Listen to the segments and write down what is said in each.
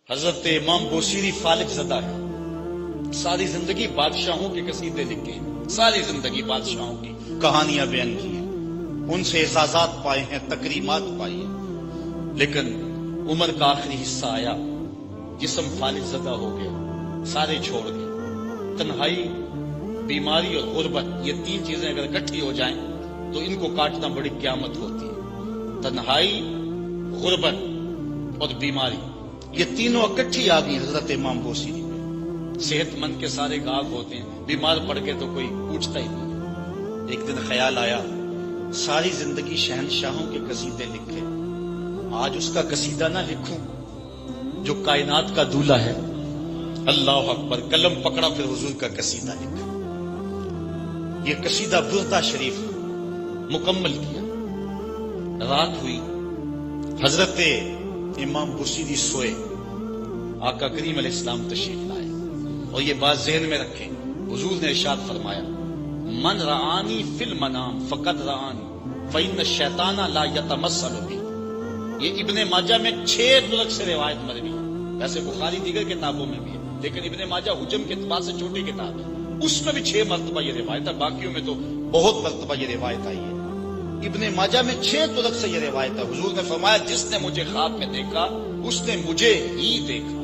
حضرت امام بوصیری فالج زدہ ہے، ساری زندگی بادشاہوں کے قصیدے لکھے ہیں، ساری زندگی بادشاہوں کی کہانیاں بیان کی ہیں، ان سے اعزازات پائے ہیں، تکریمات پائی ہیں، لیکن عمر کا آخری حصہ آیا، جسم فالج زدہ ہو گیا، سارے چھوڑ گئے۔ تنہائی، بیماری اور غربت، یہ تین چیزیں اگر اکٹھی ہو جائیں تو ان کو کاٹنا بڑی قیامت ہوتی ہے۔ تنہائی، غربت اور بیماری، یہ تینوں اکٹھی آ گئی حضرت امام بوصیری میں۔ صحت مند کے سارے گاہک ہوتے ہیں، بیمار پڑ کے تو کوئی پوچھتا ہی نہیں۔ ایک دن خیال آیا، ساری زندگی شہنشاہوں کے قصیدے لکھے، آج اس کا قصیدہ نہ لکھوں جو کائنات کا دولہ ہے۔ اللہ اکبر، قلم پکڑا، پھر حضور کا قصیدہ لکھا۔ یہ قصیدہ بردہ شریف مکمل کیا۔ رات ہوئی، حضرت امام بوصیری سوئے، آقا کریم علیہ السلام تشریف لائے، اور یہ بات ذہن میں رکھیں، حضور نے ارشاد فرمایا، من رآنی فی المنام فقد رآنی فإن الشیطان لا یتمثل بی۔ یہ ابن ماجہ میں 6 طرق سے روایت مروی ہے، ویسے بخاری دیگر کتابوں میں بھی ہے، لیکن ابن ماجہ حجم کے اعتبار سے چھوٹی کتاب ہے، اس میں بھی 6 مرتبہ یہ روایت ہے، باقیوں میں تو بہت مرتبہ یہ روایت آئی ہے۔ ابن ماجہ میں 6 طرق سے یہ روایت ہے۔ حضور نے فرمایا، جس نے مجھے خواب میں دیکھا اس نے مجھے ہی دیکھا۔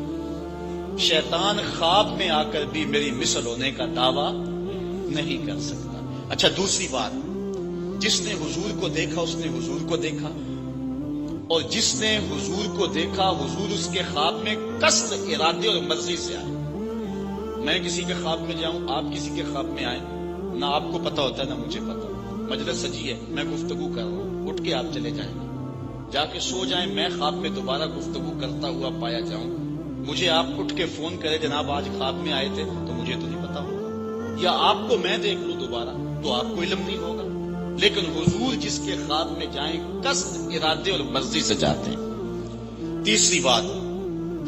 شیطان خواب میں آ کر بھی میری مثل ہونے کا دعویٰ نہیں کر سکتا۔ اچھا، دوسری بات، جس نے حضور کو دیکھا اس نے حضور کو دیکھا، اور جس نے حضور کو دیکھا حضور اس کے خواب میں قصد، ارادے اور مرضی سے آئے۔ میں کسی کے خواب میں جاؤں، آپ کسی کے خواب میں آئیں، نہ آپ کو پتا ہوتا ہے نہ مجھے پتا، مجلس سجی ہے، میں گفتگو کر رہا ہوں، اٹھ کے آپ چلے جائیں گے، جا کے سو جائیں، میں خواب میں دوبارہ گفتگو کرتا ہوا پایا جاؤں، مجھے آپ اٹھ کے فون کرے، جناب آج خواب میں آئے تھے، تو مجھے تو نہیں پتا ہوگا، یا آپ کو میں دیکھ لوں دوبارہ تو آپ کو علم نہیں ہوگا، لیکن حضور جس کے خواب میں جائیں قصد، ارادے اور مرضی سے جاتے ہیں۔ تیسری بات،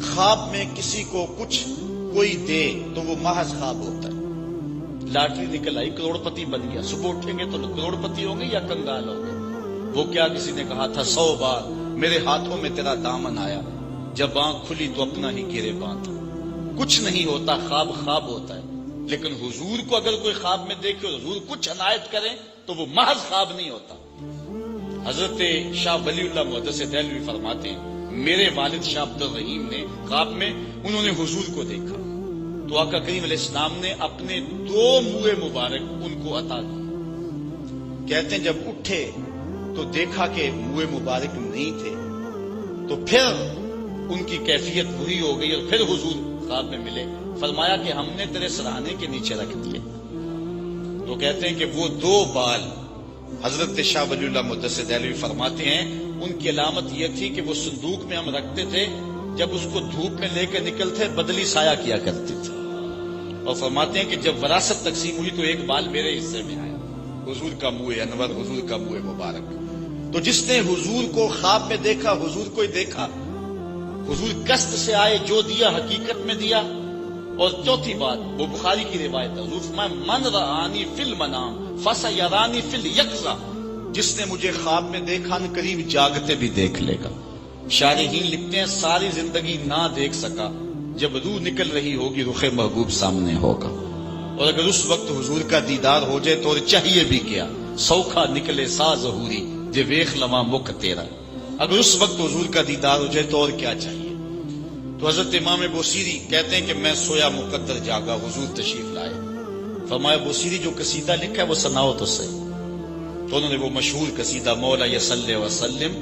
خواب میں کسی کو کچھ کوئی دے تو وہ محض خواب ہوتا ہے۔ لاٹری نکل آئی، کروڑ پتی بن گیا، صبح اٹھیں گے تو کروڑ پتی ہوں گے یا کنگال ہوں گے؟ وہ کیا کسی نے کہا تھا 100 بار میرے ہاتھوں میں تیرا دامن آیا، جب آنکھ کھلی تو اپنا ہی گرے باندھا۔ کچھ نہیں ہوتا، خواب خواب ہوتا ہے، لیکن حضور کو اگر کوئی خواب میں دیکھے اور حضور کچھ عنایت کریں تو وہ محض خواب نہیں ہوتا۔ حضرت شاہ ولی اللہ محدث دہلوی فرماتے ہیں، میرے والد شاہ عبد الرحیم نے خواب میں انہوں نے حضور کو دیکھا تو آقا کریم علیہ السلام نے اپنے 2 منہ مبارک ان کو عطا دیے۔ کہتے ہیں جب اٹھے تو دیکھا کہ منہ مبارک نہیں تھے، تو پھر ان کی کیفیت وہی ہو گئی، اور پھر حضور خواب میں ملے، فرمایا کہ ہم نے تیرے سراہنے کے نیچے رکھ دیے۔ تو کہتے ہیں کہ وہ 2 بال حضرت شاہ ولی اللہ محدث دہلوی فرماتے ہیں ان کی علامت یہ تھی کہ وہ صندوق میں ہم رکھتے تھے، جب اس کو دھوپ میں لے کے نکلتے بدلی سایہ کیا کرتے تھے، اور فرماتے ہیں کہ جب وراثت تقسیم ہوئی تو ایک بال میرے حصے میں آیا، حضور کا منہ انور، حضور کا منہ مبارک۔ تو جس نے حضور کو خواب میں دیکھا حضور کو ہی دیکھا، حضور قصد سے آئے، جو دیا حقیقت میں دیا۔ اور چوتھی بات، وہ بخاری کی روایت ہے، حضور فرمایا، من رآنی فی المنام فسیرانی فی الیقظہ، جس نے مجھے خواب میں دیکھا ان قریب جاگتے بھی دیکھ لے گا۔ شارحین لکھتے ہیں ساری زندگی نہ دیکھ سکا، جب روح نکل رہی ہوگی رخ محبوب سامنے ہوگا، اور اگر اس وقت حضور کا دیدار ہو جائے تو اور چاہیے بھی کیا، سوکھا نکلے سا ظہوری جے ویخ لواں مکھ تیرا۔ اگر اس وقت حضور کا دیدار ہو جائے تو اور کیا چاہیے۔ تو حضرت امام بوصیری کہتے ہیں کہ میں سویا مقدر جاگا، حضور تشریف لائے، فرمایا بوصیری جو قصیدہ لکھا ہے وہ سناؤ تو صحیح۔ تو انہوں نے وہ مشہور قصیدہ مولا یصلی وسلم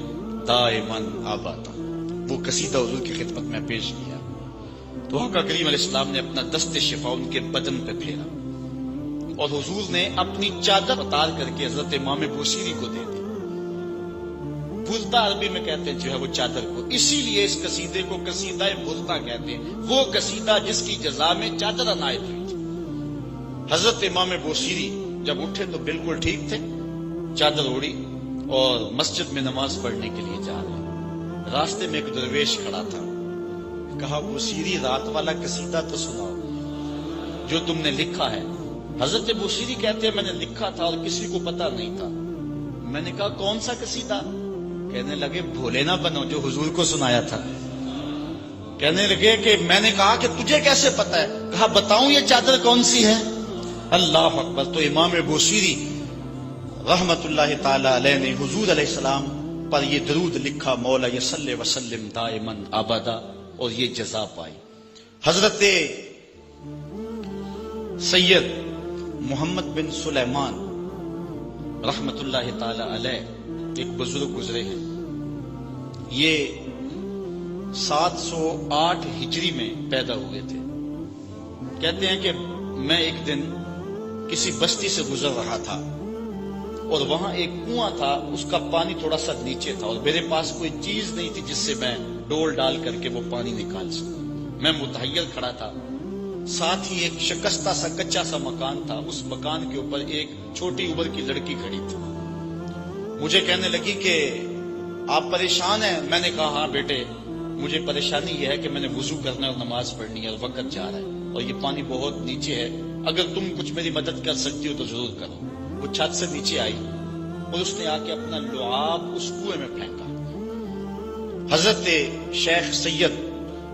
دائماً ابدا، وہ قصیدہ حضور کی خدمت میں پیش کیا۔ تو آقا کریم علیہ السلام نے اپنا دست شفا ان کے بدن پہ پھیرا، اور حضور نے اپنی چادر اتار کر کے حضرت امام بوصیری کو دے دی۔ بردہ عربی میں کہتے ہیں جو ہے وہ چادر کو، اسی لیے اس قصیدے کو قصیدہ بردہ کہتے ہیں، وہ قصیدہ جس کی جزا میں چادر عنایت ہوئی تھی۔ حضرت امام بوصیری جب اٹھے تو بالکل ٹھیک تھے، چادر اوڑی اور مسجد میں نماز پڑھنے کے لیے جا رہے۔ راستے میں ایک درویش کھڑا تھا، کہا بوصیری رات والا قصیدہ تو سناؤ جو تم نے لکھا ہے۔ حضرت بوصیری کہتے ہیں میں نے لکھا تھا اور کسی کو پتا نہیں تھا۔ میں نے کہا کون سا قصیدہ؟ کہنے لگے بھولے نہ بنو جو حضور کو سنایا تھا۔ کہنے لگے کہ میں نے کہا کہ تجھے کیسے پتا ہے؟ کہا بتاؤں یہ چادر کون سی ہے؟ اللہ اکبر! تو امام بوصیری رحمت اللہ تعالی علیہ نے حضور علیہ السلام پر یہ درود لکھا، مولا یصلی وسلم دائما ابدا، اور یہ جزا پائی۔ حضرت سید محمد بن سلیمان رحمت اللہ تعالی علیہ ایک بزرگ گزرے ہیں، یہ 708 ہجری میں پیدا ہوئے تھے۔ کہتے ہیں کہ میں ایک دن کسی بستی سے گزر رہا تھا اور وہاں ایک کنواں تھا، اس کا پانی تھوڑا سا نیچے تھا، اور میرے پاس کوئی چیز نہیں تھی جس سے میں ڈول ڈال کر کے وہ پانی نکال سکوں۔ میں متحیر کھڑا تھا، ساتھ ہی ایک شکستہ سا کچا سا مکان تھا، اس مکان کے اوپر ایک چھوٹی عمر کی لڑکی کھڑی تھی۔ مجھے کہنے لگی کہ آپ پریشان ہیں؟ میں نے کہا ہاں بیٹے، مجھے پریشانی یہ ہے کہ میں نے وضو کرنا ہے اور نماز پڑھنی ہے اور وقت جا رہا ہے اور یہ پانی بہت نیچے ہے، اگر تم کچھ میری مدد کر سکتی ہو تو ضرور کرو۔ وہ چھت سے نیچے آئی اور اس نے آ کے اپنا لعاب اس کنویں میں پھینکا۔ حضرت شیخ سید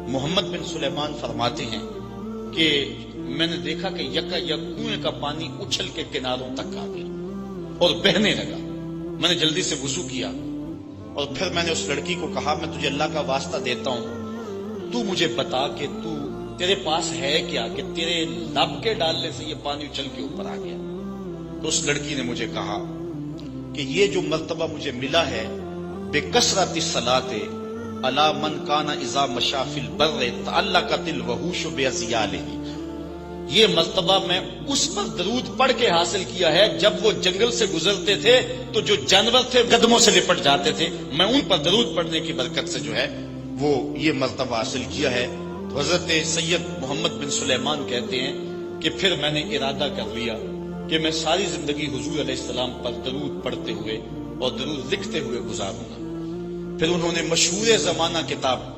محمد بن سلیمان فرماتے ہیں کہ میں نے دیکھا کہ یکا یک کنویں کا پانی اچھل کے کناروں تک آ گیا اور بہنے لگا۔ میں نے جلدی سے وضو کیا اور پھر میں نے اس لڑکی کو کہا میں تجھے اللہ کا واسطہ دیتا ہوں، تو مجھے بتا کہ تیرے پاس ہے کیا کہ تیرے لب کے ڈالنے سے یہ پانی اچھل کے اوپر آ گیا؟ تو اس لڑکی نے مجھے کہا کہ یہ جو مرتبہ مجھے ملا ہے، بے کثرت الصلاۃ علی من کان اذا مشى فی البر تعلقت الوحوش بعضیالہ، یہ مرتبہ میں اس پر درود پڑھ کے حاصل کیا ہے جب وہ جنگل سے گزرتے تھے تو جو جانور تھے قدموں سے لپٹ جاتے تھے، میں ان پر درود پڑھنے کی برکت سے جو ہے وہ یہ مرتبہ حاصل کیا ہے۔ تو حضرت سید محمد بن سلیمان کہتے ہیں کہ پھر میں نے ارادہ کر لیا کہ میں ساری زندگی حضور علیہ السلام پر درود پڑھتے ہوئے اور درود لکھتے ہوئے گزاروں گا۔ پھر انہوں نے مشہور زمانہ کتاب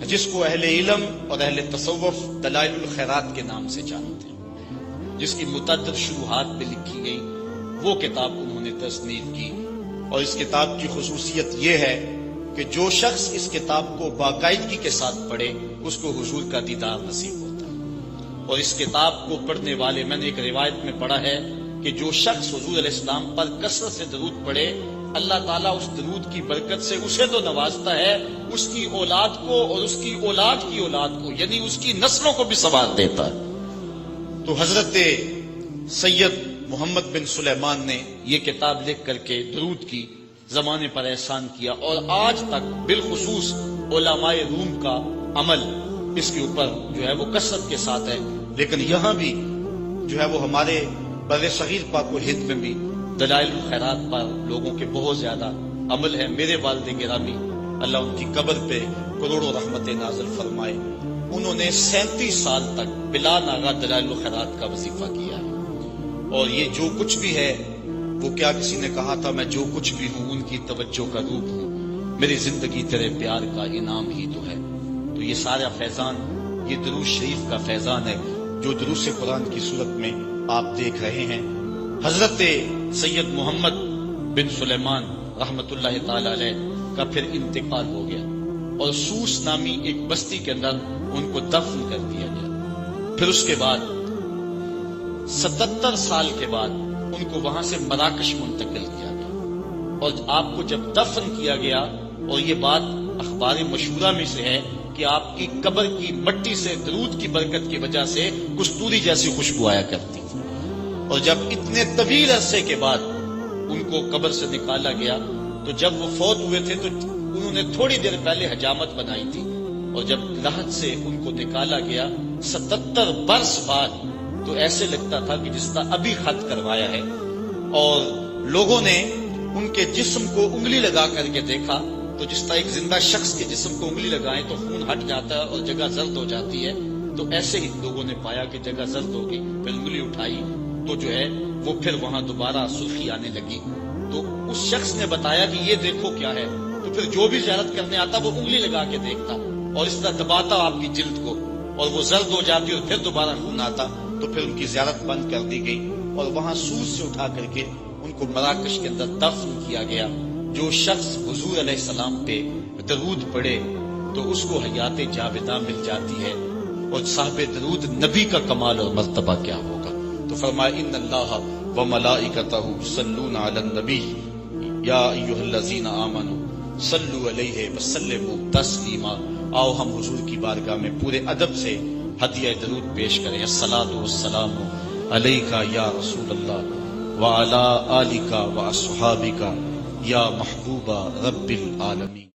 جس کو اہل علم اور اہل تصوف دلائل الخیرات کے نام سے جانتے ہیں، جس کی متعدد شروحات میں لکھی گئی، وہ کتاب انہوں نے تصنیف کی۔ اور اس کتاب کی خصوصیت یہ ہے کہ جو شخص اس کتاب کو باقاعدگی کے ساتھ پڑھے اس کو حضور کا دیدار نصیب ہوتا ہے۔ اور اس کتاب کو پڑھنے والے، میں نے ایک روایت میں پڑھا ہے کہ جو شخص حضور علیہ السلام پر کثرت سے درود پڑھے، اللہ تعالیٰ اس درود کی برکت سے اسے تو نوازتا ہے، اس کی اولاد کو اور اس کی اولاد کی اولاد کو، یعنی اس کی نسلوں کو بھی ثواب دیتا ہے۔ تو حضرت سید محمد بن سلیمان نے یہ کتاب لکھ کر کے درود کی زمانے پر احسان کیا، اور آج تک بالخصوص علماء روم کا عمل اس کے اوپر جو ہے وہ کثرت کے ساتھ ہے۔ لیکن یہاں بھی جو ہے وہ ہمارے بر صغیر پاک و ہند میں بھی دلائل الخیرات پر لوگوں کے بہت زیادہ عمل ہے۔ میرے والد گرامی اللہ ان کی قبر پہ کروڑوں رحمت نازل فرمائے، انہوں نے 37 سال تک بلا ناغہ دلائل الخیرات کا وظیفہ کیا ہے، اور یہ جو کچھ بھی ہے وہ کیا کسی نے کہا تھا میں جو کچھ بھی ہوں ان کی توجہ کا روپ ہوں، میری زندگی تیرے پیار کا انعام ہی تو ہے۔ تو یہ سارا فیضان یہ درود شریف کا فیضان ہے جو دروس قرآن کی صورت میں آپ دیکھ رہے ہیں۔ حضرت سید محمد بن سلیمان رحمت اللہ تعالی علیہ کا پھر انتقال ہو گیا اور سوس نامی ایک بستی کے اندر ان کو دفن کر دیا گیا۔ پھر اس کے بعد 77 سال کے بعد ان کو وہاں سے مراکش منتقل کیا گیا، اور آپ کو جب دفن کیا گیا، اور یہ بات اخبار مشہورہ میں سے ہے کہ آپ کی قبر کی مٹی سے درود کی برکت کی وجہ سے کستوری جیسی خوشبو آیا کرتی تھی، اور جب اتنے طویل عرصے کے بعد ان کو قبر سے نکالا گیا تو جب وہ فوت ہوئے تھے تو انہوں نے تھوڑی دیر پہلے حجامت بنائی تھی، اور جب لحد سے ان کو نکالا گیا 77 برس بعد تو ایسے لگتا تھا کہ جس طرح ابھی خط کروایا ہے، اور لوگوں نے ان کے جسم کو انگلی لگا کر کے دیکھا تو جس طرح ایک زندہ شخص کے جسم کو انگلی لگائیں تو خون ہٹ جاتا ہے اور جگہ زرد ہو جاتی ہے، تو ایسے ہی لوگوں نے پایا کہ جگہ زرد ہوگی، پھر انگلی اٹھائی تو جو ہے وہ پھر وہاں دوبارہ سرخی آنے لگی۔ تو اس شخص نے بتایا کہ یہ دیکھو کیا ہے، تو پھر جو بھی زیارت کرنے آتا وہ انگلی لگا کے دیکھتا اور اس طرح دباتا آپ کی جلد کو، اور وہ زرد ہو جاتی اور پھر دوبارہ خون آتا، تو پھر ان کی زیارت بند کر دی گئی اور وہاں سوس سے اٹھا کر کے ان کو مراکش کے اندر دفن کیا گیا۔ جو شخص حضور علیہ السلام پہ درود پڑھے تو اس کو حیات جاوداں مل جاتی ہے، اور صاحب درود نبی کا کمال اور مرتبہ کیا ہوگا؟ تو فرمایا ان اللہ وملائکتہ یصلون علی النبی یا ایھا الذین آمنوا صلوا علیہ وسلموا تسلیما۔ آؤ ہم حضور کی بارگاہ میں پورے ادب سے ہدیہ درود پیش کریں۔ الصلاۃ والسلام علیک یا رسول اللہ وعلی آلک واصحابک یا محبوب رب العالمین۔